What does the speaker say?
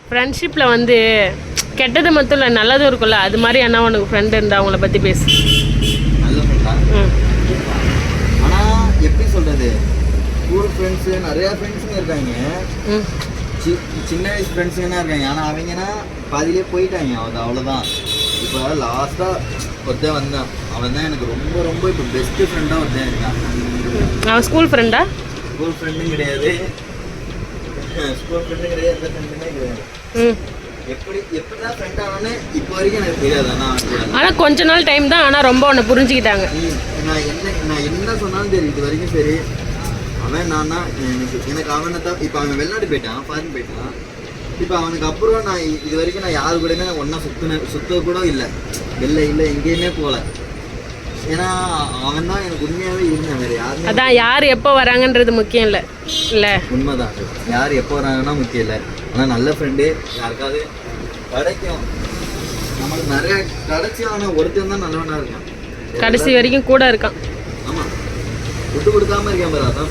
ஃப்ரெண்ட்ஷிப்பில் வந்து கெட்டது மட்டும் இல்லை நல்லதும் இருக்கும்ல, அது மாதிரி என்ன உனக்கு ஃப்ரெண்டு இருந்தால் அவங்கள பற்றி பேசு. நல்ல ஃப்ரெண்டா? ஆனால் எப்படி சொல்கிறது, ஸ்கூல் ஃப்ரெண்ட்ஸு நிறையா ஃப்ரெண்ட்ஸுங்க இருக்காங்க, சின்ன வயசு ஃப்ரெண்ட்ஸுங்கன்னா இருக்காங்க. ஆனால் அவங்கன்னா பாதியிலே போயிட்டாங்க, அது அவ்வளோதான். இப்போ லாஸ்ட்டாக ஒருத்தன் வந்தான், அவன் தான் எனக்கு ரொம்ப ரொம்ப இப்போ பெஸ்ட்டு ஃப்ரெண்டாக ஒருத்தன் இருக்கான். அவன் ஸ்கூல் ஃப்ரெண்டா? ஸ்கூல் ஃப்ரெண்டும் கிடையாது, ஸ்கூல் ஃப்ரெண்டும் கிடையாது, எந்த ஃப்ரெண்டுமே கிடையாது. எப்படிதான் ஃப்ரெண்ட் ஆனானே இப்போ வரைக்கும் எனக்கு தெரியாது. ஆனால் கொஞ்ச நாள் டைம் தான், ஆனால் ரொம்ப உன்னை புரிஞ்சுக்கிட்டாங்க. நான் என்ன சொன்னாலும் சரி, இது வரைக்கும் சரி, அவன் நான் தான் எனக்கு அவனை தான். இப்போ அவன் வெளிநாடு போயிட்டான், ஃபாரின் போயிட்டான். இப்போ அவனுக்கு அப்புறம் நான் இது வரைக்கும் நான் யாரு கூடயுமே ஒன்றா சுத்த கூட இல்லை, இல்லை எங்கேயுமே போகல. ஏன்னா அவன் தான் எனக்கு உண்மையாகவே இருந்தேன், வேறு யாருமே. அதான் யார் எப்போ வராங்கன்றது முக்கியம் இல்லை. இல்லை, உண்மைதான். யார் எப்போ வராங்கன்னா முக்கியம் இல்லை. ஆனால் நல்ல ஃப்ரெண்டு யாருக்காவது கிடைக்கும், நம்மளுக்கு நிறையா கிடைச்சி. ஆனால் ஒருத்தன் தான் நல்லவனாக இருக்கான், கடைசி வரைக்கும் கூட இருக்கான். ஆமாம், விட்டு கொடுக்காம இருக்கேன் பாரு, அதான்.